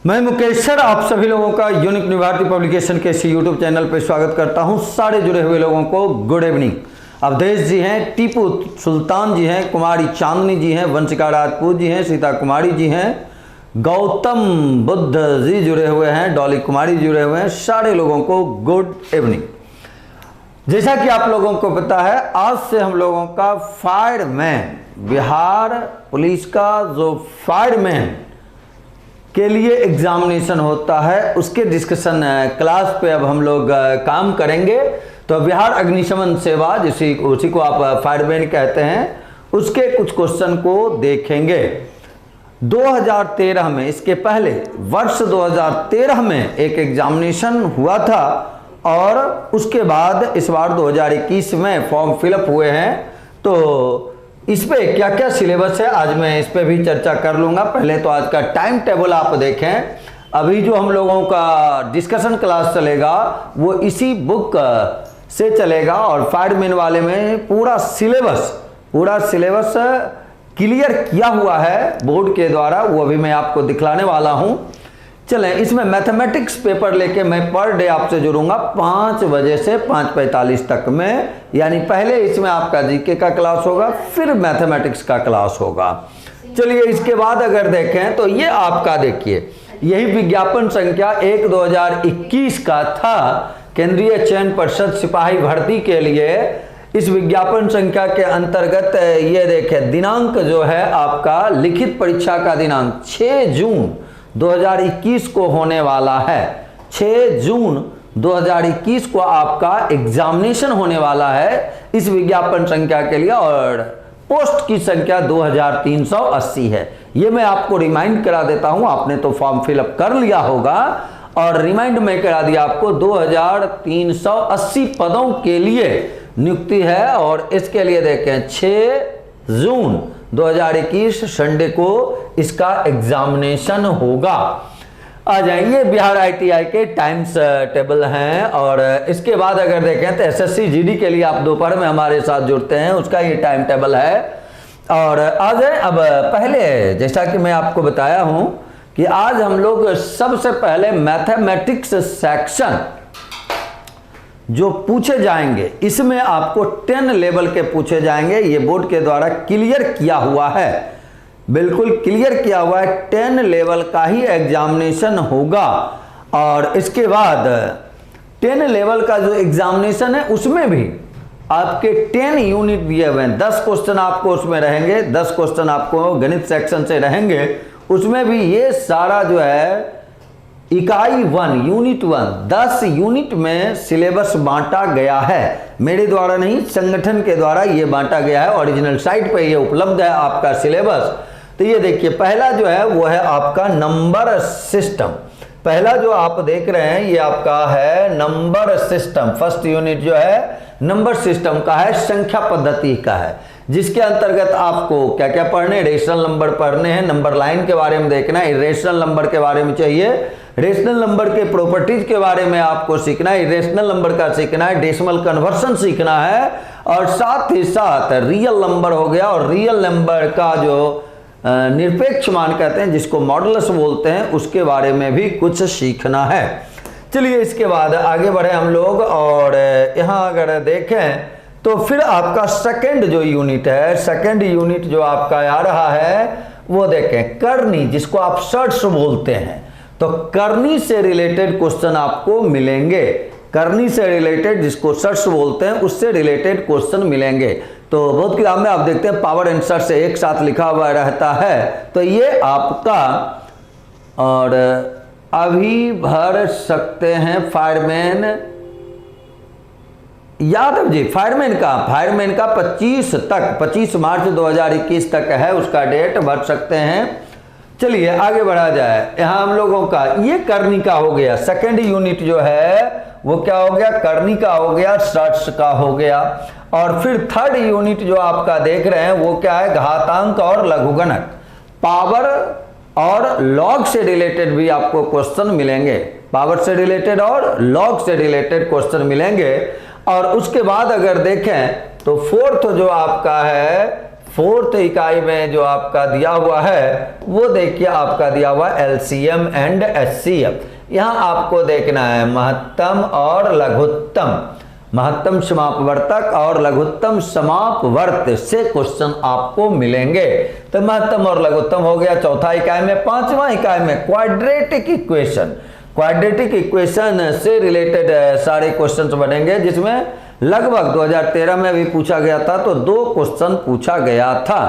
मैं मुकेश सर आप सभी लोगों का यूनिक न्यू भारती पब्लिकेशन के इस यूट्यूब चैनल पर स्वागत करता हूं। सारे जुड़े हुए लोगों को गुड इवनिंग। अवधेश जी हैं, टीपू सुल्तान जी हैं, कुमारी चांदनी जी हैं, वंशिका राजपूत जी हैं, सीता कुमारी जी हैं, गौतम बुद्ध जी जुड़े हुए हैं, डॉली कुमारी जुड़े हुए हैं। सारे लोगों को गुड इवनिंग। जैसा कि आप लोगों को पता है, आज से हम लोगों का फायरमैन, बिहार पुलिस का जो फायरमैन के लिए एग्जामिनेशन होता है, उसके डिस्कशन क्लास पे अब हम लोग काम करेंगे। तो बिहार अग्निशमन सेवा उसी को आप फायरमैन कहते हैं, उसके कुछ क्वेश्चन को देखेंगे। 2013 में, इसके पहले वर्ष 2013 में एक एग्जामिनेशन हुआ था और उसके बाद इस बार 2021 में फॉर्म फिलअप हुए हैं। तो इस पे क्या क्या सिलेबस है, आज मैं इस पे भी चर्चा कर लूँगा। पहले तो आज का टाइम टेबल आप देखें। अभी जो हम लोगों का डिस्कशन क्लास चलेगा वो इसी बुक से चलेगा और फायरमैन वाले में पूरा सिलेबस क्लियर किया हुआ है बोर्ड के द्वारा, वो अभी मैं आपको दिखलाने वाला हूँ। चलें, इसमें मैथमेटिक्स पेपर लेके मैं पर डे आपसे जुड़ूंगा 5 बजे से 5:45 तक में, यानी पहले इसमें आपका जीके का क्लास होगा, फिर मैथमेटिक्स का क्लास होगा। चलिए, इसके बाद अगर देखें तो ये आपका देखिए, यही विज्ञापन संख्या 1/2021 का था केंद्रीय चयन परिषद सिपाही भर्ती के लिए। इस विज्ञापन संख्या के अंतर्गत ये देखें, दिनांक जो है आपका लिखित परीक्षा का दिनांक 6 जून 2021 को होने वाला है। 6 जून 2021 को आपका एग्जामिनेशन होने वाला है इस विज्ञापन संख्या के लिए, और पोस्ट की संख्या 2380 है। ये मैं आपको रिमाइंड करा देता हूं, आपने तो फॉर्म फिलअप कर लिया होगा और रिमाइंड में करा दिया आपको। 2380 पदों के लिए नियुक्ति है और इसके लिए देखें 6 जून 2021 संडे को इसका एग्जामिनेशन होगा। आ जाइए, बिहार आईटीआई के टाइम्स टेबल हैं। और इसके बाद अगर देखें तो एसएससी जीडी के लिए आप दोपहर में हमारे साथ जुड़ते हैं, उसका ये टाइम टेबल है। और आज अब पहले जैसा कि मैं आपको बताया हूं कि आज हम लोग सबसे पहले मैथमेटिक्स सेक्शन जो पूछे जाएंगे, इसमें आपको 10 लेवल के पूछे जाएंगे। ये बोर्ड के द्वारा क्लियर किया हुआ है, बिल्कुल क्लियर किया हुआ है। 10 लेवल का ही एग्जामिनेशन होगा। और इसके बाद 10 लेवल का जो एग्जामिनेशन है उसमें भी आपके 10 यूनिट दिए हुए हैं। 10 क्वेश्चन आपको उसमें रहेंगे, 10 क्वेश्चन आपको गणित सेक्शन से रहेंगे। उसमें भी ये सारा जो है इकाई 1 यूनिट 1 10 यूनिट में सिलेबस बांटा गया है। मेरे द्वारा नहीं, संगठन के द्वारा ये बांटा गया है। ओरिजिनल साइट पे ये उपलब्ध है आपका सिलेबस। तो ये देखिए, पहला जो है वो है आपका नंबर सिस्टम। पहला जो आप देख रहे हैं ये आपका है नंबर सिस्टम। फर्स्ट यूनिट जो है नंबर सिस्टम का है, संख्या पद्धति का है, जिसके अंतर्गत आपको क्या क्या पढ़ने, रेशनल नंबर पढ़ने हैं, नंबर लाइन के बारे में देखना है, इरेशनल नंबर के बारे में चाहिए, रेशनल नंबर के प्रॉपर्टीज के बारे में आपको सीखना है, इरेशनल नंबर का सीखना है, डेसिमल कन्वर्सन सीखना है, और साथ ही साथ रियल नंबर हो गया। और रियल नंबर का जो निरपेक्ष मान कहते हैं, जिसको मॉडुलस बोलते हैं, उसके बारे में भी कुछ सीखना है। चलिए, इसके बाद आगे बढ़े हम लोग। और यहाँ अगर देखें तो फिर आपका सेकंड जो यूनिट है, सेकंड यूनिट जो आपका आ रहा है वो देखें करनी, जिसको आप सर्च बोलते हैं। तो करनी से रिलेटेड क्वेश्चन आपको मिलेंगे। करनी से रिलेटेड, जिसको सर्च बोलते हैं, उससे रिलेटेड क्वेश्चन मिलेंगे। तो बहुत किताब में आप देखते हैं पावर एंड सर्च से एक साथ लिखा हुआ रहता है। तो ये आपका, और अभी भर सकते हैं फायरमैन यादव जी, फायरमैन का 25 मार्च 2021 तक है उसका डेट, भर सकते हैं। चलिए आगे बढ़ा जाए। यहाँ हम लोगों का ये करनी का हो गया। सेकंड यूनिट जो है वो क्या हो गया, करनी का हो गया, सर्च का हो गया। और फिर थर्ड यूनिट जो आपका देख रहे हैं वो क्या है, घातांक और लघुगणक। पावर और लॉग से रिलेटेड भी आपको क्वेश्चन मिलेंगे, पावर से रिलेटेड और लॉग से रिलेटेड क्वेश्चन मिलेंगे। और उसके बाद अगर देखें तो फोर्थ जो आपका है 4th इकाई में जो आपका दिया हुआ है वो देखिए आपका दिया हुआ एलसीएम एंड एचसीएफ। यहाँ आपको देखना है महत्तम और लघुत्तम, महत्तम समापवर्तक और लघुत्तम समापवर्त से क्वेश्चन आपको मिलेंगे। तो महत्तम और लघुत्तम हो गया चौथा इकाई में। पांचवा इकाई में क्वाड्रेटिक इक्वेशन, क्वाड्रेटिक इक्वेशन से रिलेटेड सारे क्वेश्चंस बनेंगे, जिसमें लगभग 2013 में भी पूछा गया था, तो 2 क्वेश्चन पूछा गया था।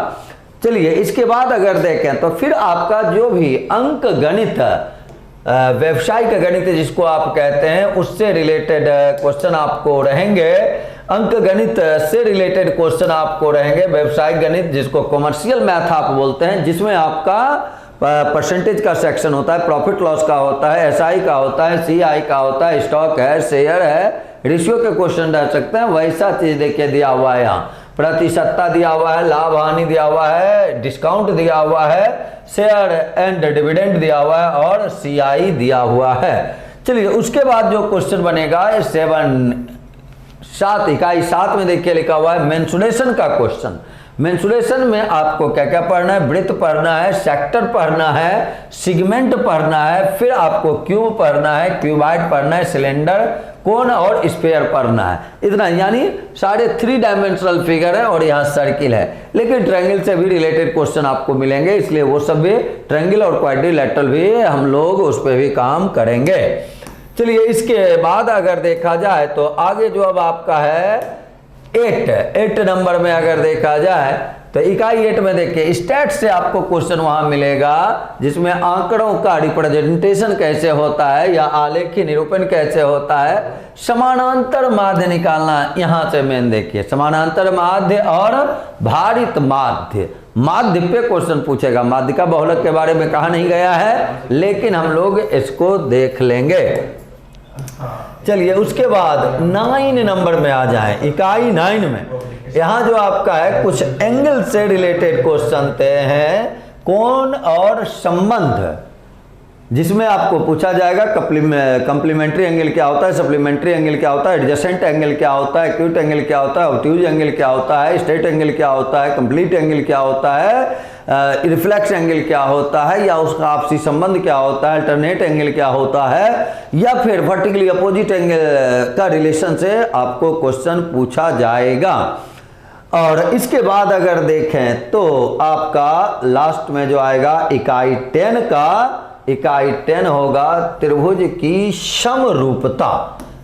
चलिए इसके बाद अगर देखें तो फिर आपका जो भी अंक गणित, व्यवसायिक गणित जिसको आप कहते हैं, उससे रिलेटेड क्वेश्चन आपको रहेंगे। अंक गणित से रिलेटेड क्वेश्चन आपको रहेंगे, व्यवसायिक गणित जिसको कॉमर्शियल मैथ आप बोलते हैं, जिसमें आपका परसेंटेज का सेक्शन होता है, प्रॉफिट लॉस का होता है, एसआई का होता है, सीआई का होता है, स्टॉक है, शेयर है, रेशियो के क्वेश्चन रह सकते हैं। वैसा चीज देखिए दिया हुआ है, यहाँ प्रतिशतता दिया हुआ है, लाभ हानि दिया हुआ है, डिस्काउंट दिया हुआ है, शेयर एंड डिविडेंड दिया हुआ है और सीआई दिया हुआ है। चलिए उसके बाद जो क्वेश्चन बनेगा 7 इकाई 7 में देखिए लिखा हुआ है मेंसुरेशन का क्वेश्चन। मेंसुरेशन में आपको क्या क्या पढ़ना है, वृत्त पढ़ना है, सेक्टर पढ़ना है, सिगमेंट पढ़ना है, फिर आपको क्यूब पढ़ना है, क्यूबाइड पढ़ना है, सिलेंडर, कोन और स्फीयर पढ़ना है। इतना, यानी सारे 3 डायमेंशनल फिगर है और यहाँ सर्किल है, लेकिन ट्रायंगल से भी रिलेटेड क्वेश्चन आपको मिलेंगे, इसलिए वो सब भी ट्रायंगल और क्वाड्रिलेटरल भी हम लोग उस पर भी काम करेंगे। चलिए इसके बाद अगर देखा जाए तो आगे जो अब आपका है 8 नंबर में अगर देखा जाए तो इकाई 8 में देखिए स्टैट से आपको क्वेश्चन वहां मिलेगा, जिसमें आंकड़ों का रिप्रेजेंटेशन कैसे होता है या आलेखी निरूपण कैसे होता है, समानांतर माध्य निकालना। यहां से मेन देखिए समानांतर माध्य और भारित माध्य, माध्य पे क्वेश्चन पूछेगा। माध्य का बहुलक के बारे में कहा नहीं गया है, लेकिन हम लोग इसको देख लेंगे। चलिए उसके बाद 9 नंबर में आ जाए, इकाई 9 में यहाँ जो आपका है कुछ एंगल से रिलेटेड क्वेश्चन हैं, कोण और संबंध, जिसमें आपको पूछा जाएगा कंप्लीमेंट्री एंगल क्या होता है, सप्लीमेंट्री एंगल क्या होता है, एडजेसेंट एंगल क्या होता है, एक्यूट एंगल क्या होता है, ऑब्ट्यूज एंगल क्या होता है, स्ट्रेट एंगल क्या होता है, कंप्लीट एंगल क्या होता है, रिफ्लेक्स एंगल क्या होता है, या उसका आपसी संबंध क्या होता है, अल्टरनेट एंगल क्या होता है, या फिर वर्टिकली अपोजिट एंगल का रिलेशन से आपको क्वेश्चन पूछा जाएगा। और इसके बाद अगर देखें तो आपका लास्ट में जो आएगा इकाई 10 का, इकाई 10 होगा त्रिभुज की समरूपता।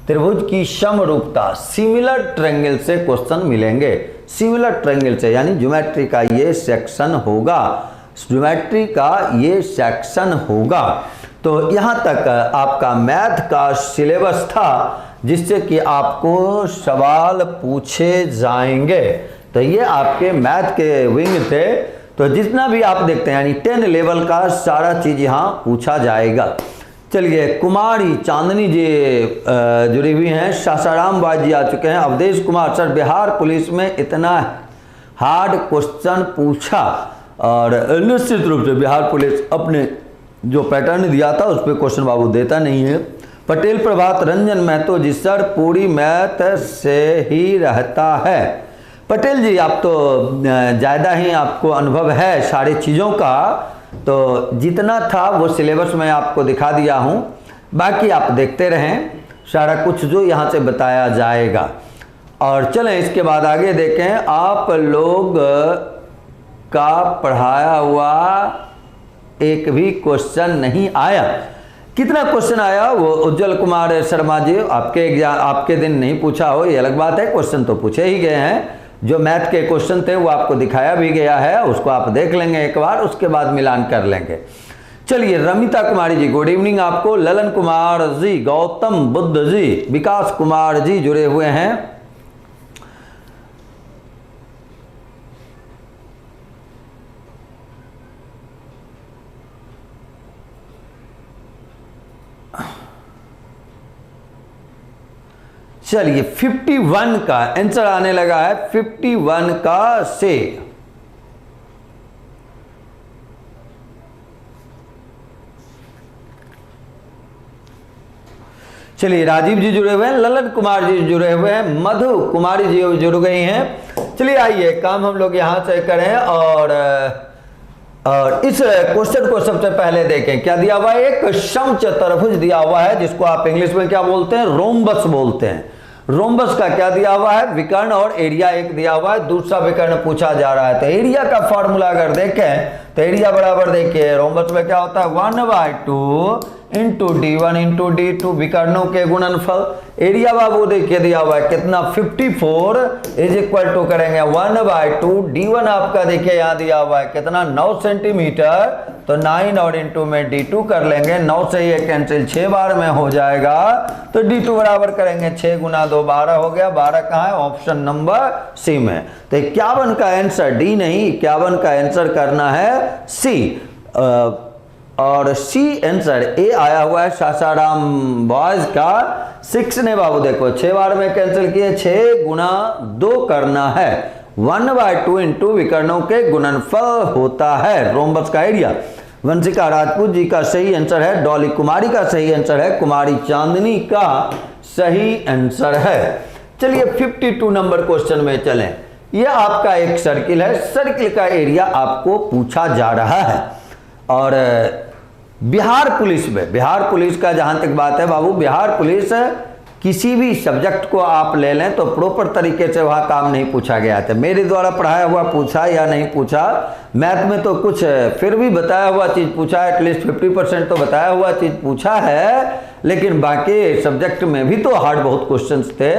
त्रिभुज की समरूपता, सिमिलर ट्रायंगल से क्वेश्चन मिलेंगे, सिमिलर ट्रायंगल से, यानी ज्योमेट्री का ये सेक्शन होगा, ज्योमेट्री का ये सेक्शन होगा। तो यहाँ तक आपका मैथ का सिलेबस था, जिससे कि आपको सवाल पूछे जाएंगे। तो ये आपके मैथ के विंग थे। तो जितना भी आप देखते हैं यानी 10 लेवल का सारा चीज यहाँ पूछा जाएगा। चलिए कुमारी चांदनी जी जुड़ी हुई हैं, सासाराम बाई जी आ चुके हैं, अवधेश कुमार सर बिहार पुलिस में इतना हार्ड क्वेश्चन पूछा, और निश्चित रूप से बिहार पुलिस अपने जो पैटर्न दिया था उस पर क्वेश्चन बाबू देता नहीं है। पटेल प्रभात रंजन महतो जी सर पूरी मैथ से ही रहता है। पटेल जी आप तो ज़्यादा ही आपको अनुभव है सारी चीज़ों का, तो जितना था वो सिलेबस में आपको दिखा दिया हूँ, बाकी आप देखते रहें सारा कुछ जो यहाँ से बताया जाएगा। और चलें इसके बाद आगे देखें, आप लोग का पढ़ाया हुआ एक भी क्वेश्चन नहीं आया। कितना क्वेश्चन आया वो उज्जवल कुमार शर्मा जी, आपके एग्जाम आपके दिन नहीं पूछा हो ये अलग बात है, क्वेश्चन तो पूछे ही गए हैं। जो मैथ के क्वेश्चन थे वो आपको दिखाया भी गया है, उसको आप देख लेंगे एक बार, उसके बाद मिलान कर लेंगे। चलिए रमिता कुमारी जी गुड इवनिंग आपको, ललन कुमार जी, गौतम बुद्ध जी, विकास कुमार जी जुड़े हुए हैं। चलिए 51 का आंसर आने लगा है, 51 का से। चलिए राजीव जी जुड़े हुए हैं, ललन कुमार जी जुड़े हुए हैं, मधु कुमारी जी जुड़ गई हैं। चलिए आइए काम हम लोग यहाँ से करें और इस क्वेश्चन को सबसे पहले देखें। क्या दिया हुआ है? एक समचतुर्भुज दिया हुआ है जिसको आप इंग्लिश में क्या बोलते हैं? रोम्बस बोलते हैं। रोम्बस का क्या दिया हुआ है? विकर्ण और एरिया एक दिया हुआ है, दूसरा विकर्ण पूछा जा रहा है। तो एरिया का फॉर्मूला अगर देखें तो एरिया बराबर देखिए रोम्बस में क्या होता है 1/2 इंटू D1 इंटू D2 विकर्णों के गुणनफल। एरिया बाबू देखिए दिया हुआ है कितना 54 इज इक्वल टू करेंगे 1/2 D1 आपका देखिए यहाँ दिया हुआ है कितना 9 सेंटीमीटर, तो 9 और इंटू में D2 कर लेंगे, 9 से ये कैंसिल 6 बार में हो जाएगा, तो D2 बराबर करेंगे 6 गुना 2 12 हो गया। 12 कहाँ है? ऑप्शन नंबर सी में। तो 51 का आंसर डी नहीं, 51 का आंसर करना है सी। और सी आंसर ए आया हुआ है सासाराम बॉयज का 6 ने बाबू देखो 6 बार में कैंसिल किए, 6 गुना 2 करना है 1/2 इंटू विकर्णों के गुणनफल होता है रोम्बस का एरिया। वंशिका राजपूत जी का सही आंसर है, डॉली कुमारी का सही आंसर है, कुमारी चांदनी का सही आंसर है। चलिए 52 नंबर क्वेश्चन में चलें। यह आपका एक सर्किल है, सर्किल का एरिया आपको पूछा जा रहा है। और बिहार पुलिस में, बिहार पुलिस का जहां तक बात है बाबू, बिहार पुलिस किसी भी सब्जेक्ट को आप ले लें तो प्रॉपर तरीके से वहां काम नहीं पूछा गया था। मेरे द्वारा पढ़ाया हुआ पूछा या नहीं पूछा, मैथ में तो कुछ फिर भी बताया हुआ चीज़ पूछा है, एटलीस्ट 50% तो बताया हुआ चीज़ पूछा है, लेकिन बाकी सब्जेक्ट में भी तो हार्ड बहुत क्वेश्चंस थे।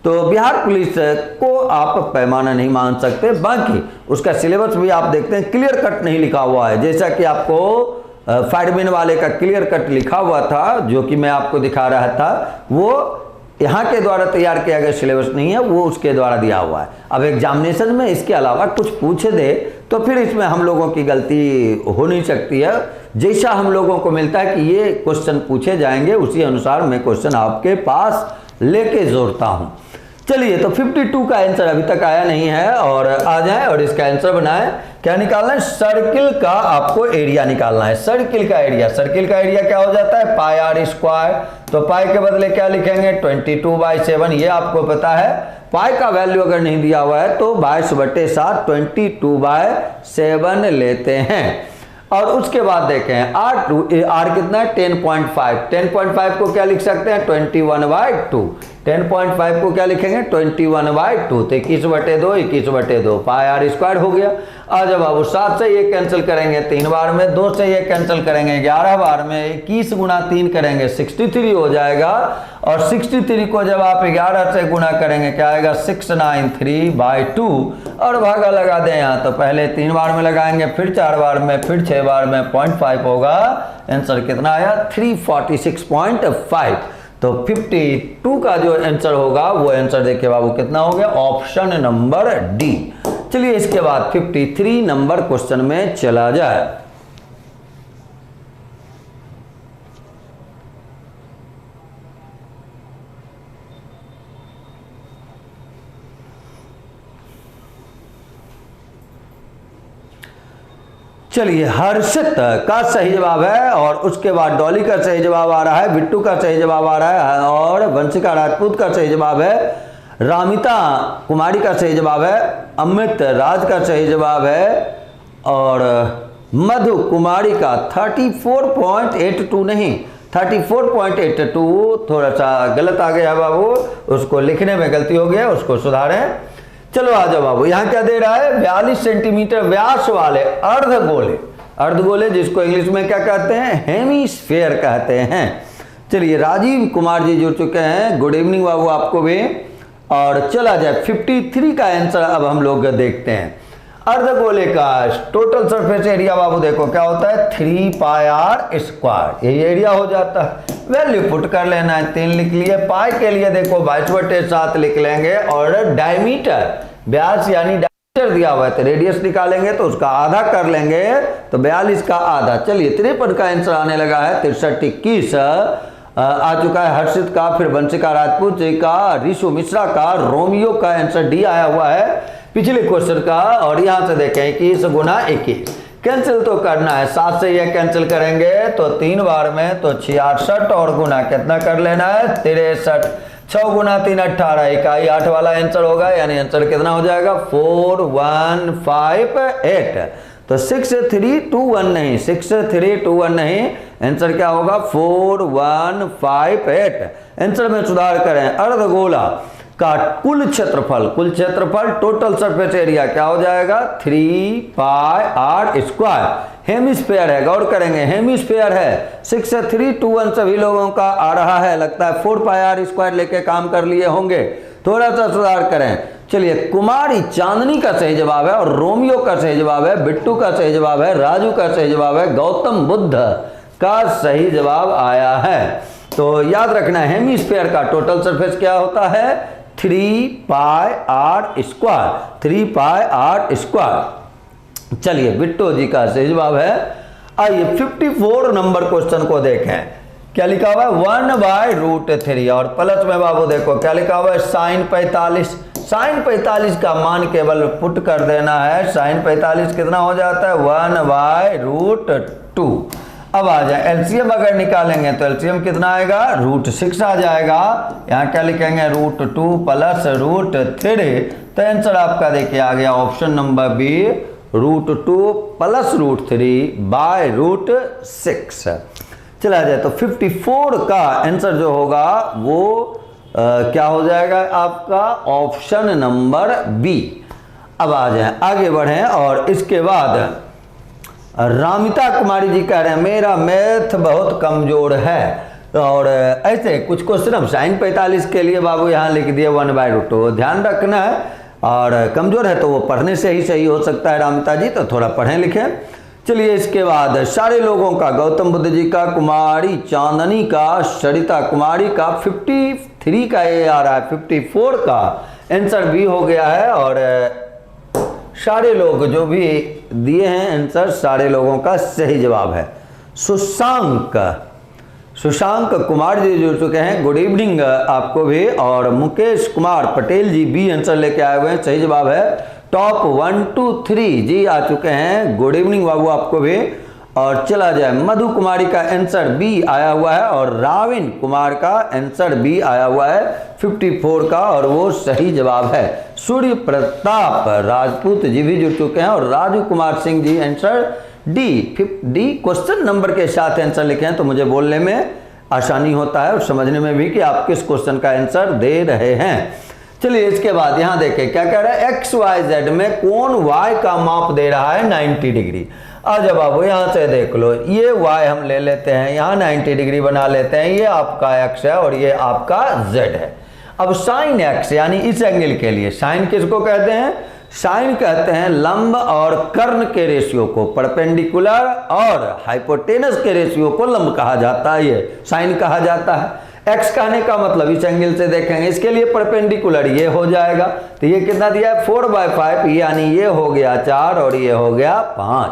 तो बिहार पुलिस को आप पैमाना नहीं मान सकते। बाकी उसका सिलेबस भी आप देखते हैं क्लियर कट नहीं लिखा हुआ है, जैसा कि आपको फायरमैन वाले का क्लियर कट लिखा हुआ था जो कि मैं आपको दिखा रहा था, वो यहाँ के द्वारा तैयार किया गया सिलेबस नहीं है, वो उसके द्वारा दिया हुआ है। अब एग्जामिनेशन में इसके अलावा कुछ पूछ दे तो फिर इसमें हम लोगों की गलती हो नहीं सकती है। जैसा हम लोगों को मिलता है कि ये क्वेश्चन पूछे जाएंगे उसी अनुसार मैं क्वेश्चन आपके पास लेके जोड़ता हूँ। चलिए तो 52 का आंसर अभी तक आया नहीं है और आ जाए और इसका आंसर बनाएं। क्या निकालना है? सर्किल का आपको एरिया निकालना है। सर्किल का एरिया, सर्किल का एरिया क्या हो जाता है? पाई आर स्क्वायर। तो पाई के बदले क्या लिखेंगे? 22/7। ये आपको पता है। पाई का वैल्यू अगर नहीं दिया हुआ है तो 22/7 22/7 लेते हैं। और उसके बाद देखें R कितना है? 10.5। 10.5 को क्या लिख सकते हैं? 21/2। 10.5 को क्या लिखेंगे? 21/2। तो 21/2 21/2 पाई आर स्क्वायर हो गया। आ जाओ बाबू 7 से ये कैंसिल करेंगे 3 बार में, 2 से ये कैंसिल करेंगे 11 बार में, 21 गुना 3 करेंगे 63 हो जाएगा। और 63 को जब आप 11 से गुना करेंगे क्या आएगा? 693/2 और भागा लगा दें यहाँ। तो पहले 3 बार में लगाएंगे, फिर 4 बार में, फिर 6 बार में, 0.5 होगा। आंसर कितना आया? 346.5। तो 52 का जो आंसर होगा वो आंसर देखिए बाबू कितना हो गया? Option number D. चलिए इसके बाद 53 नंबर क्वेश्चन में चला जाए। चलिए हर्षित का सही जवाब है और उसके बाद डॉली का सही जवाब आ रहा है, बिट्टू का सही जवाब आ रहा है और वंशिका राजपूत का सही जवाब है, रामिता कुमारी का सही जवाब है, अमित राज का सही जवाब है और मधु कुमारी का 34.82 नहीं 34.82 थोड़ा सा गलत आ गया बाबू, उसको लिखने में गलती हो गया, उसको सुधारें। चलो आ जाओ बाबू। यहाँ क्या दे रहा है? 42 सेंटीमीटर व्यास वाले अर्धगोले, अर्धगोले जिसको इंग्लिश में क्या कहते हैं? हेमीस्फेयर कहते हैं। चलिए राजीव कुमार जी जुड़ चुके हैं, गुड इवनिंग बाबू आपको भी। और चला जाए 53 का आंसर अब हम लोग देखते हैं। अर्धगोले का टोटल सरफेस एरिया बाबू देखो क्या होता है? 3 पाई आर स्क्वायर, यही एरिया हो जाता है। वैल्यू पुट कर लेना है, 3 लिख लिए। पाई के लिए देखो 22/7 लिख लेंगे और डायमीटर व्यास यानी डायमीटर दिया हुआ है तो रेडियस निकालेंगे तो उसका आधा कर लेंगे तो 42 का आधा। चलिए 53 का आंसर आने लगा है। 63-21 आ चुका है हर्षित का, फिर वंशिका राजपूत जी का, ऋषु मिश्रा का, रोमियो का आंसर डी आया हुआ है पिछले क्वेश्चन का। और यहां से देखें 21 गुना 21 कैंसिल तो करना है, 7 से ये कैंसिल करेंगे तो 3 बार में तो 66 और गुना कितना कर लेना है? 63। 6 गुना 3 18, इकाई 8 वाला आंसर होगा, यानी आंसर कितना हो जाएगा 4158। तो 6321 नहीं, 6321 नहीं, आंसर क्या होगा 4158। आंसर में सुधार करें। अर्धगोला का कुल क्षेत्रफल टोटल सरफेस एरिया क्या हो जाएगा 3πr स्क्वायर। हेमिस्फेयर है, गौर करेंगे हेमिस्फेयर है, 6321 सभी लोगों का आ रहा है, लगता है 4πr स्क्वायर लेके काम कर लिए होंगे, थोड़ा सा सुधार करें। चलिए, कुमारी चांदनी का सही जवाब है, और रोमियो का सही जवाब है, बिट्टू का सही जवाब है, राजू का सही जवाब है, गौतम बुद्ध का सही जवाब आया है। तो याद रखना, हेमिस्फेयर का टोटल सरफेस क्या होता है 3πr स्क्वायर, 3πr स्क्वायर। चलिए, बिट्टू जी का सही जवाब है। आइए 54 नंबर क्वेश्चन को देखें, क्या लिखा हुआ है 1/√3, और प्लस में बाबू देखो क्या लिखा हुआ है sin 45। sin 45 का मान केवल पुट कर देना है, sin 45 कितना हो जाता है 1/√2। अब आ जाए एलसीएम अगर निकालेंगे तो एलसीएम कितना आएगा √6 आ जाएगा। यहाँ क्या लिखेंगे √2 प्लस √3, तो आंसर आपका देखिए आ गया ऑप्शन नंबर बी √2 प्लस √3/√6। चला जाए तो 54 का आंसर जो होगा वो क्या हो जाएगा आपका ऑप्शन नंबर बी। अब आ जाए आगे बढ़ें, और इसके बाद रामिता कुमारी जी कह रहे हैं मेरा मैथ बहुत कमजोर है, और ऐसे कुछ क्वेश्चन हम sin 45 के लिए बाबू यहाँ लिख दिए 1/√2, ध्यान रखना है, और कमजोर है तो वो पढ़ने से ही सही हो सकता है रामिता जी, तो थोड़ा पढ़ें लिखें। चलिए, इसके बाद सारे लोगों का, गौतम बुद्ध जी का, कुमारी चांदनी का, सरिता कुमारी का 53 का ये आ रहा है, 54 का आंसर भी हो गया है, और सारे लोग जो भी दिए हैं आंसर सारे लोगों का सही जवाब है। सुशांक कुमार जी जुड़ चुके हैं, गुड इवनिंग आपको भी, और मुकेश कुमार पटेल जी भी आंसर लेके आए हुए हैं, सही जवाब है। टॉप 1 2 3 जी आ चुके हैं, गुड इवनिंग बाबू आपको भी। और चला जाए, मधु कुमारी का आंसर बी आया हुआ है, और राविन कुमार का आंसर बी आया हुआ है 54 का, और वो सही जवाब है। सूर्य प्रताप राजपूत जी भी जुड़ चुके हैं, और Raju Kumar Singh ji answer D question number के साथ आंसर लिखे हैं, तो मुझे बोलने में आसानी होता है और समझने में भी कि आप किस क्वेश्चन का आंसर दे रहे हैं। चलिए, इसके बाद यहां देखें क्या कह रहा है XYZ में कोण Y का माप दे रहा है 90 डिग्री। आज बाबू यहां से देख लो, ये Y हम ले लेते हैं, यहाँ 90 डिग्री बना लेते हैं, ये आपका X है और ये आपका Z है। अब sin X यानी इस एंगल के लिए, साइन किसको कहते हैं, साइन कहते हैं लंब और कर्ण के रेशियो को, परपेंडिकुलर और हाइपोटेनस के रेशियो को लंब कहा जाता है, ये साइन कहा जाता है। एक्स कहने का मतलब इस एंगल से देखेंगे, इसके लिए परपेंडिकुलर ये हो जाएगा, तो ये कितना दिया है 4/5, यानी ये हो गया 4 और ये हो गया 5।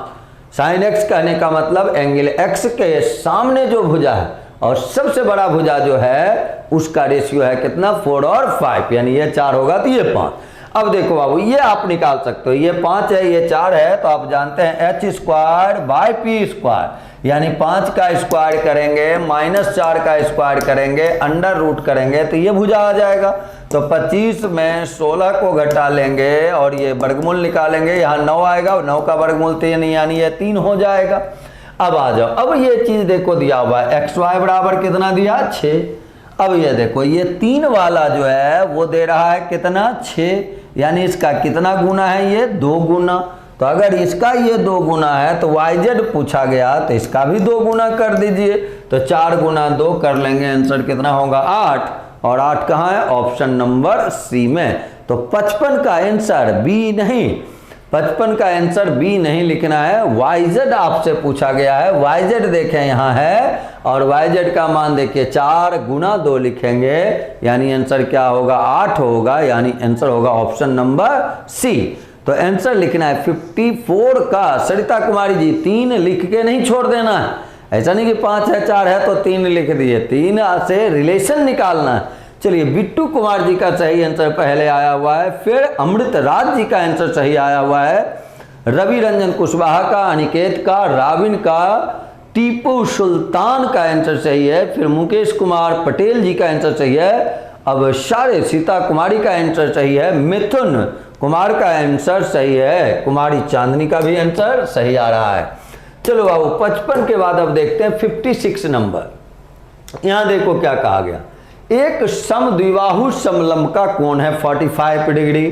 साइन एक्स कहने का मतलब एंगल एक्स के सामने जो भुजा है और सबसे बड़ा भुजा जो है उसका रेशियो है कितना 4 और 5, यानी ये 4 होगा तो ये 5। अब देखो बाबू, ये आप निकाल सकते हो, ये 5 है ये 4 है, तो आप जानते हैं h²/p², यानी 5 का स्क्वायर करेंगे -4 का स्क्वायर करेंगे अंडर रूट करेंगे तो ये भुजा आ जाएगा। तो 25 में 16 को घटा लेंगे और ये वर्गमूल निकालेंगे, यहाँ 9 आएगा, 9 का वर्गमूल 3 यानी ये 3 हो जाएगा। अब आ जाओ, अब ये चीज देखो दिया हुआ है xy बराबर कितना दिया 6। अब ये देखो, ये 3 वाला जो है वो दे रहा है कितना 6, यानी इसका कितना गुना है ये 2 गुना। तो अगर इसका ये 2 गुना है तो yz पूछा गया तो इसका भी 2 गुना कर दीजिए, तो 4 गुना 2 कर लेंगे, आंसर कितना होगा 8, और 8 कहाँ है ऑप्शन नंबर सी में। तो 55 का आंसर बी नहीं, 55 का आंसर बी नहीं लिखना है, yz आपसे पूछा गया है, yz देखें यहाँ है, और yz का मान देखिए 4 गुना 2 लिखेंगे, यानी आंसर क्या होगा 8 होगा, यानी आंसर होगा ऑप्शन नंबर सी। तो आंसर लिखना है 54 का। सरिता कुमारी जी 3 लिख के नहीं छोड़ देना है, ऐसा नहीं कि 5 है 4 है तो 3 लिख दिए, 3 से रिलेशन निकालना है। चलिए, बिट्टू कुमार जी का सही आंसर पहले आया हुआ है, फिर अमृत राज जी का आंसर सही आया हुआ है, रवि रंजन कुशवाहा का, अनिकेत का, राविन का, टीपू सुल्तान का आंसर सही है, फिर मुकेश कुमार पटेल जी का आंसर सही है, अब सारे सीता कुमारी का आंसर सही है, मिथुन कुमार का आंसर सही है, कुमारी चांदनी का भी आंसर सही आ रहा है। चलो बाबू 55 के बाद अब देखते हैं 56 नंबर। यहां देखो क्या कहा गया, एक समद्विबाहु समलंब का कोण है 45 डिग्री,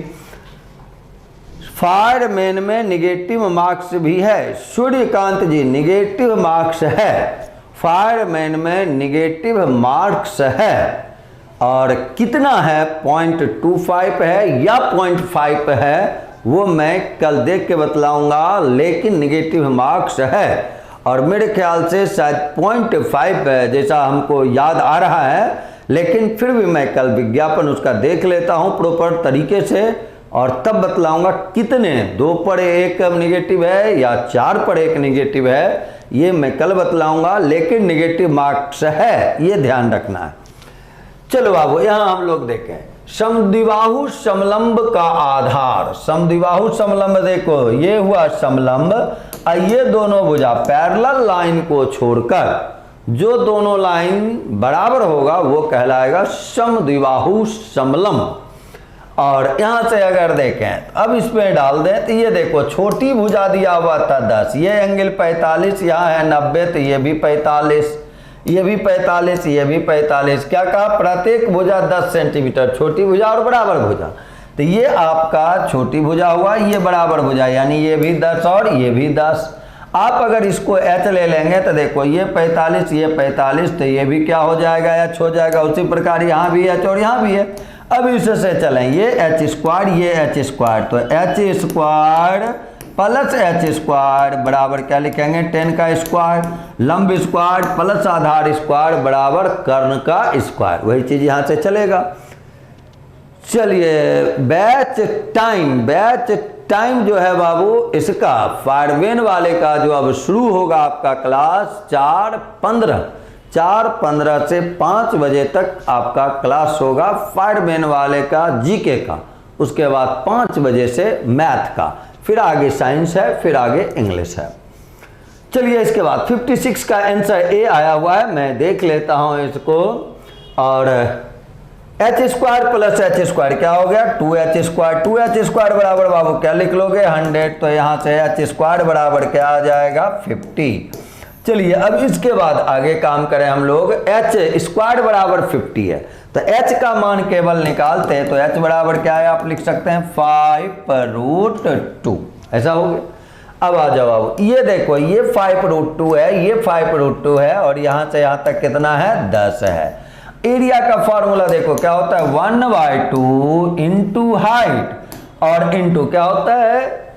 फायरमैन में निगेटिव मार्क्स भी है। सूर्यकांत जी निगेटिव मार्क्स है, फायरमैन में निगेटिव मार्क्स है, और कितना है 0.25 है या 0.5 है वो मैं कल देख के बतलाऊंगा, लेकिन निगेटिव मार्क्स है और मेरे ख्याल से शायद 0.5 है जैसा हमको याद आ रहा है, लेकिन फिर भी मैं कल विज्ञापन उसका देख लेता हूं प्रॉपर तरीके से और तब बतलाऊंगा कितने 2 पर 1 निगेटिव है या 4 पर 1 निगेटिव है, ये मैं कल बतलाऊंगा, लेकिन निगेटिव मार्क्स है ये ध्यान रखना है। चलो बाबू यहां हम लोग देखें समद्विबाहु समलंब का आधार। समद्विबाहु समलंब देखो ये हुआ समलंब, और ये दोनों भुजा पैरेलल लाइन को छोड़कर जो दोनों लाइन बराबर होगा वो कहलाएगा समद्विबाहु समलंब। और यहां से अगर देखें अब इसमें डाल दें तो ये देखो छोटी भुजा दिया हुआ था 10, ये एंगल 45, यहाँ है 90, तो ये भी 45, ये भी 45, ये भी 45। क्या कहा, प्रत्येक भुजा 10 सेंटीमीटर, छोटी भुजा और बराबर भुजा, तो ये आपका छोटी भुजा हुआ, ये बराबर भुजा, यानी ये भी 10 और ये भी 10। आप अगर इसको एच ले लेंगे तो देखो ये 45, ये 45, तो ये भी क्या हो जाएगा, एच हो जाएगा। उसी प्रकार यहाँ भी एच और यहाँ भी है। अब इससे चलें, ये एच स्क्वायर, ये एच स्क्वायर, तो H square plus H square बराबर क्या लिखेंगे 10 का स्क्वायर, लंब स्क्वायर प्लस आधार स्क्वायर बराबर कर्ण का स्क्वायर, वही चीज यहां से चलेगा। चलिए बैच टाइम जो है बाबू इसका फायरमैन वाले का जो अब शुरू होगा आपका क्लास 4:15 से 5 बजे तक आपका क्लास होगा फायरमैन वाले का जीके का, उसके बाद 5 बजे से मैथ का, फिर आगे साइंस है, फिर आगे इंग्लिश है। चलिए इसके बाद 56 का आंसर ए आया हुआ है, मैं देख लेता हूं इसको। और H square plus H square क्या हो गया 2h स्क्वायर, 2h स्क्वायर बराबर बाबू क्या लिख लोगे 100, तो यहां से एच स्क्वायर बराबर क्या आ जाएगा 50। चलिए अब इसके बाद आगे काम करें हम लोग, एच स्क्वायर बराबर 50 है, तो h का मान केवल निकालते हैं, तो h बराबर क्या है आप लिख सकते हैं 5√2, ऐसा हो गया। अब आ जाओ अब ये देखो ये 5√2 है, ये 5√2 है, और यहां से यहां तक कितना है 10 है। एरिया का फॉर्मूला देखो क्या होता है 1/2 इंटू हाइट, और इंटू क्या होता है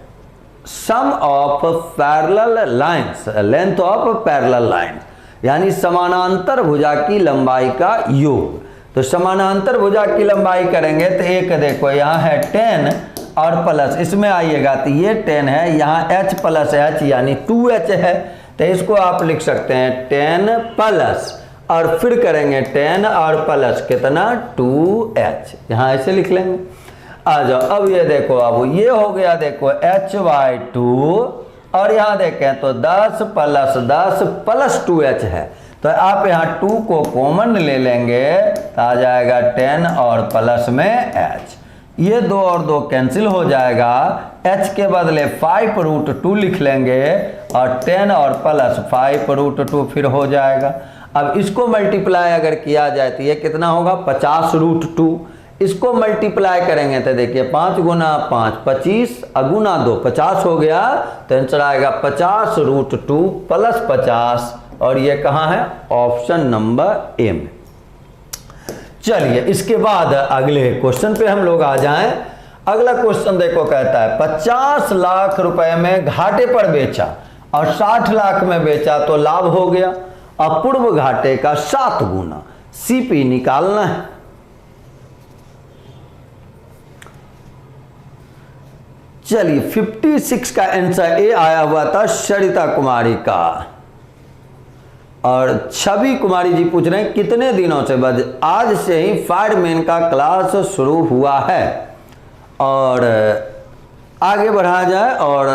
sum of parallel lines, length of parallel line, यानी समानांतर भुजा की लंबाई का योग। तो समानांतर भुजा की लंबाई करेंगे तो एक देखो यहाँ है 10 और प्लस इसमें आइएगा तो ये 10 है, यहाँ h प्लस h यानी 2h है, तो इसको आप लिख सकते हैं 10 प्लस और फिर करेंगे 10 और प्लस कितना 2h, यहाँ ऐसे लिख लेंगे। आ जाओ अब ये देखो अब ये हो गया देखो h/2 और यहाँ देखें तो 10 प्लस 10 प्लस 2h है, तो आप यहाँ 2 को कॉमन ले लेंगे तो आ जाएगा 10 और प्लस में h, ये 2 और 2 कैंसिल हो जाएगा, h के बदले 5√2 लिख लेंगे और 10 और प्लस 5√2 फिर हो जाएगा। अब इसको मल्टीप्लाई अगर किया जाए तो ये कितना होगा 50√2, इसको मल्टीप्लाई करेंगे तो देखिए 5 गुना 5 25 अगुना 2 50 हो गया, तो आंसर आएगा 50√2 प्लस 50, और ये कहाँ है ऑप्शन नंबर ए में। चलिए इसके बाद अगले क्वेश्चन पे हम लोग आ जाएं। अगला क्वेश्चन देखो कहता है 50 लाख रुपए में घाटे पर बेचा और 60 लाख में बेचा तो लाभ हो गया, अपूर्व घाटे का 7 गुना सीपी निकालना है। चलिए 56 का आंसर ए आया हुआ था सरिता कुमारी का, और छवि कुमारी जी पूछ रहे हैं कितने दिनों से आज से ही फायरमैन का क्लास शुरू हुआ है, और आगे बढ़ा जाए। और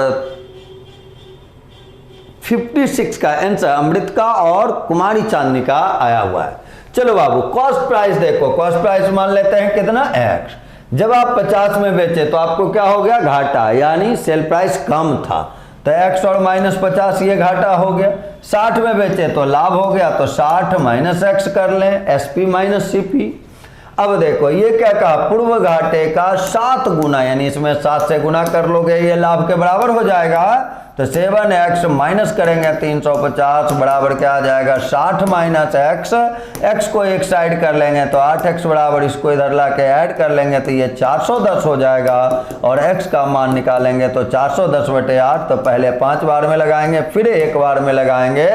56 का आंसर अमृत का और कुमारी चांदनी का आया हुआ है। चलो बाबू कॉस्ट प्राइस देखो, कॉस्ट प्राइस मान लेते हैं कितना x। जब आप 50 में बेचे तो आपको क्या हो गया, घाटा, यानी सेल प्राइस कम था तो x और -50 ये घाटा हो गया। 60 में बेचे तो लाभ हो गया, तो 60 माइनस x कर लें, SP माइनस CP। अब देखो ये क्या कहा, पूर्व घाटे का 7 गुना, यानी इसमें 7 से गुना कर लोगे ये लाभ के बराबर हो जाएगा। तो 7x माइनस करेंगे 350 बराबर क्या आ जाएगा, 60 माइनस x। x को एक साइड कर लेंगे तो 8x बराबर, इसको इधर ला के ऐड कर लेंगे तो ये 410 हो जाएगा। और x का मान निकालेंगे तो 410/8, तो पहले 5 बार में लगाएंगे, फिर 1 बार में लगाएंगे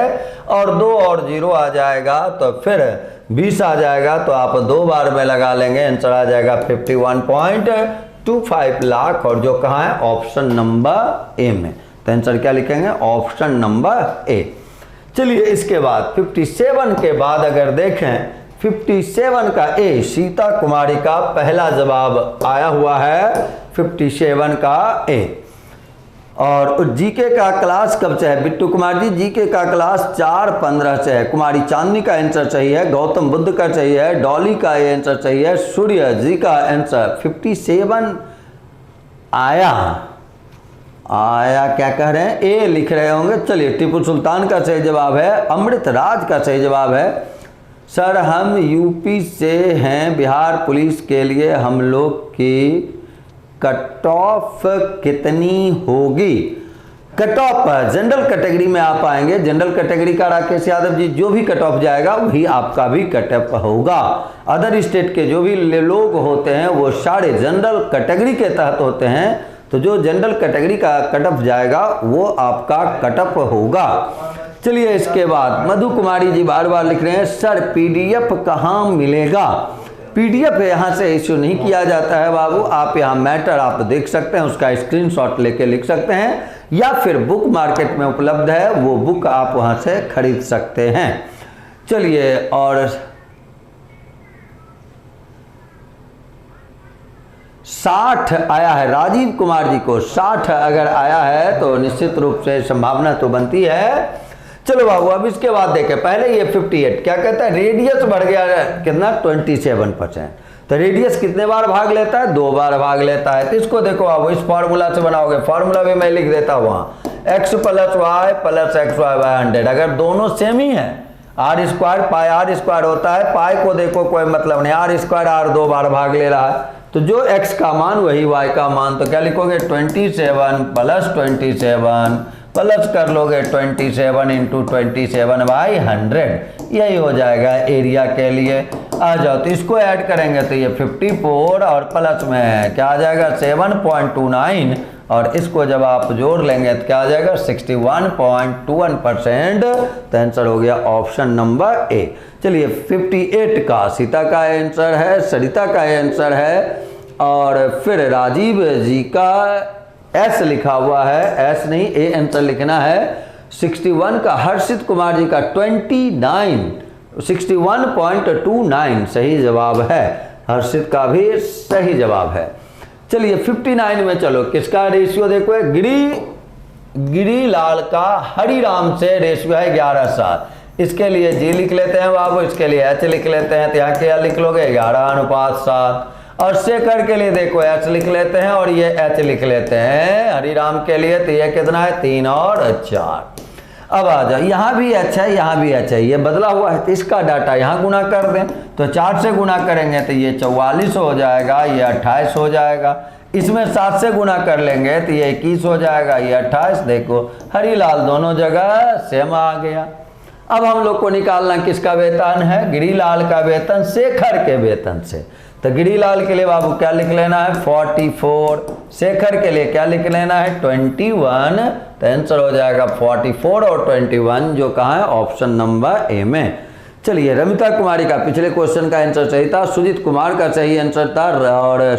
और 2 और 0 आ जाएगा, तो फिर 20 आ जाएगा। तो आप 2 बार में लगा लेंगे, आंसर आ जाएगा 51.25 लाख। और जो कहाँ है, ऑप्शन नंबर ए में। तो आंसर क्या लिखेंगे, ऑप्शन नंबर ए। चलिए इसके बाद 57 के बाद अगर देखें 57 का ए, सीता कुमारी का पहला जवाब आया हुआ है 57 का ए। और जीके का क्लास कब से है बिट्टू कुमार जी, जीके का क्लास 4/15 से है। कुमारी चांदनी का आंसर चाहिए, गौतम बुद्ध का चाहिए, डॉली का आंसर चाहिए, सूर्य जी का आंसर 57 आया क्या कह रहे हैं, ए लिख रहे होंगे। चलिए टीपू सुल्तान का सही जवाब है, अमृत राज का सही जवाब है। सर हम यूपी से हैं, बिहार पुलिस के लिए हम लोग की कट ऑफ कितनी होगी। कट ऑफ जनरल कैटेगरी में आप आएंगे, जनरल कैटेगरी का राकेश यादव जी, जो भी कट ऑफ जाएगा वही आपका भी कट ऑफ होगा। अदर स्टेट के जो भी लोग होते हैं वो सारे जनरल कैटेगरी के तहत होते हैं, तो जो जनरल कैटेगरी का कट ऑफ जाएगा वो आपका कट ऑफ होगा। चलिए इसके बाद मधु कुमारी जी बार बार लिख रहे हैं, सर PDF कहाँ मिलेगा। PDF यहाँ से इश्यू नहीं किया जाता है बाबू, आप यहाँ मैटर आप देख सकते हैं, उसका स्क्रीनशॉट लेके लिख सकते हैं, या फिर बुक मार्केट में उपलब्ध है, वो बुक आप वहाँ से खरीद सकते हैं। चलिए और 60 आया है राजीव कुमार जी को, 60 अगर आया है तो निश्चित रूप से संभावना तो बनती है। चलो बाबू अब इसके बाद देखें, पहले ये 58 क्या कहता है, रेडियस बढ़ गया कितना 27%। तो रेडियस कितने बार भाग लेता है, 2 बार भाग लेता है। तो इसको देखो आप इस फार्मूला से बनाओगे, फार्मूला भी मैं लिख देता हूँ वहाँ, x + y + xy/100। अगर दोनों सेम ही है, r² पाई r² होता है, पाई को देखो कोई मतलब नहीं, r² r 2 बार भाग ले रहा है, तो जो x का मान वही y का मान। तो क्या लिखोगे 27 + 27 प्लस कर लोगे 27 × 27/100, यही हो जाएगा एरिया के लिए। आ जाओ तो इसको ऐड करेंगे तो ये 54 और प्लस में क्या आ जाएगा 7.29, और इसको जब आप जोड़ लेंगे तो क्या आ जाएगा 61.21%। तो आंसर हो गया ऑप्शन नंबर ए। चलिए 58 का सीता का आंसर है, सरिता का आंसर है, और फिर राजीव जी का एस लिखा हुआ है, एस नहीं ए आंसर लिखना है। 61 का हर्षित कुमार जी का 61.29 सही जवाब है, हर्षित का भी सही जवाब है। चलिए 59 में चलो, किसका रेशियो देखो, गिरीलाल का हरिराम से रेशियो है 11:7। इसके लिए जी लिख लेते हैं बाबू, इसके लिए एच लिख लेते हैं, तो यहाँ क्या लिख लोगे 11:7। और शेखर के लिए देखो एच लिख लेते हैं और ये एच लिख लेते हैं। हरिराम के लिए तो ये कितना है 3 और 4। अब आ जाओ, यहाँ भी एच है, यहाँ भी एच है, ये बदला हुआ है, तो इसका डाटा यहाँ गुना कर दें, तो 4 से गुना करेंगे तो ये 44 हो जाएगा, ये 28 हो जाएगा। इसमें 7 से गुना कर लेंगे तो ये 21 हो जाएगा, ये 28। देखो हरिलाल दोनों जगह सेम आ गया। अब हम लोग को निकालना किसका वेतन है, गिरीलाल का वेतन शेखर के वेतन से। तो गिरीलाल के लिए बाबू क्या लिख लेना है 44, शेखर के लिए क्या लिख लेना है 21। तो आंसर हो जाएगा 44 और 21, जो कहाँ है ऑप्शन नंबर ए में। चलिए रमिता कुमारी का पिछले क्वेश्चन का आंसर सही था, सुजीत कुमार का सही आंसर था, और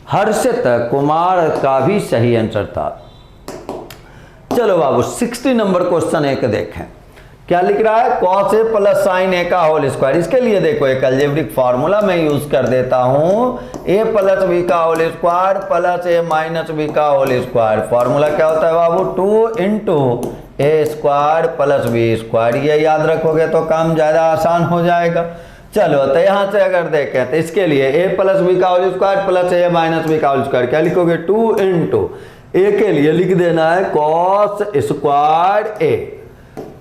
हर्षित कुमार का भी सही आंसर था। चलो बाबू 60 नंबर क्वेश्चन एक देखें, क्या लिख रहा है cos A + sin A का होल स्क्वायर। इसके लिए देखो एक अलजेब्रिक फार्मूला मैं यूज कर देता हूं, A + B का होल स्क्वायर + A - B का होल स्क्वायर। फार्मूला क्या होता है बाबू 2 × ए स्क्वायर प्लस बी स्क्वायर, ये याद रखोगे तो काम ज़्यादा आसान हो जाएगा। चलो तो यहाँ से अगर देखें तो इसके लिए ए प्लस बी का होल स्क्वायर प्लस ए माइनस बी का होल स्क्वायर, क्या लिखोगे 2 इंटू ए के लिए लिख देना है कॉस स्क्वायर ए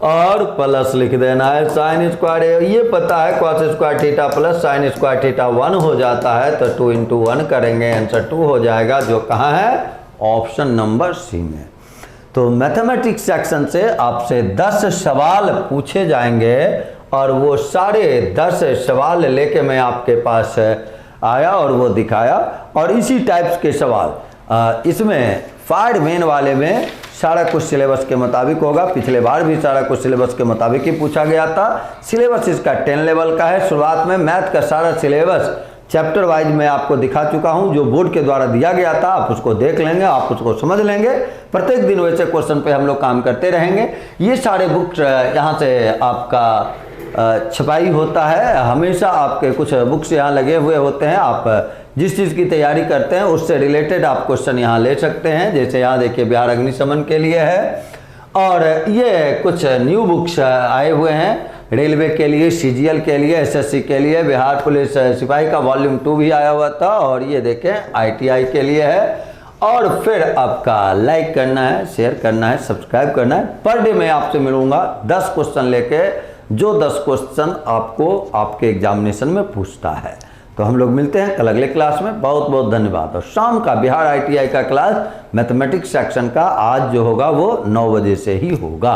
और प्लस लिख देना है साइन स्क्वायर ए। ये पता है cos square theta plus sine square theta 1 हो जाता है, तो 2 इंटू 1 करेंगे, आंसर 2 हो जाएगा, जो कहाँ है ऑप्शन नंबर सी में। तो मैथमेटिक्स सेक्शन से आपसे 10 सवाल पूछे जाएंगे और वो सारे 10 सवाल लेके मैं आपके पास आया और वो दिखाया। और इसी टाइप्स के सवाल इसमें 5 मेन वाले में सारा कुछ सिलेबस के मुताबिक होगा। पिछले बार भी सारा कुछ सिलेबस के मुताबिक ही पूछा गया था। सिलेबस इसका 10 लेवल का है। शुरुआत में मैथ का सारा सिलेबस चैप्टर वाइज मैं आपको दिखा चुका हूं, जो बोर्ड के द्वारा दिया गया था। आप उसको देख लेंगे, आप उसको समझ लेंगे। प्रत्येक दिन वैसे क्वेश्चन पे हम लोग काम करते रहेंगे। ये सारे बुक्स यहाँ से आपका छपाई होता है, हमेशा आपके कुछ बुक्स यहाँ लगे हुए होते हैं। आप जिस चीज़ की तैयारी करते हैं उससे रिलेटेड आप क्वेश्चन यहाँ ले सकते हैं। जैसे यहाँ देखिए बिहार अग्निशमन के लिए है, और ये कुछ न्यू बुक्स आए हुए हैं रेलवे के लिए, सीजीएल के लिए, एसएससी के लिए, बिहार पुलिस सिपाही का वॉल्यूम 2 भी आया हुआ था, और ये देखें आईटीआई के लिए है। और फिर आपका लाइक करना है, शेयर करना है, सब्सक्राइब करना है। पर डे मैं आपसे मिलूंगा 10 क्वेश्चन लेके, जो 10 क्वेश्चन आपको आपके एग्जामिनेशन में पूछता है। तो हम लोग मिलते हैं कल अगले क्लास में। बहुत बहुत धन्यवाद। और शाम का बिहार आईटीआई का क्लास मैथमेटिक्स सेक्शन का आज जो होगा वो 9 बजे से ही होगा।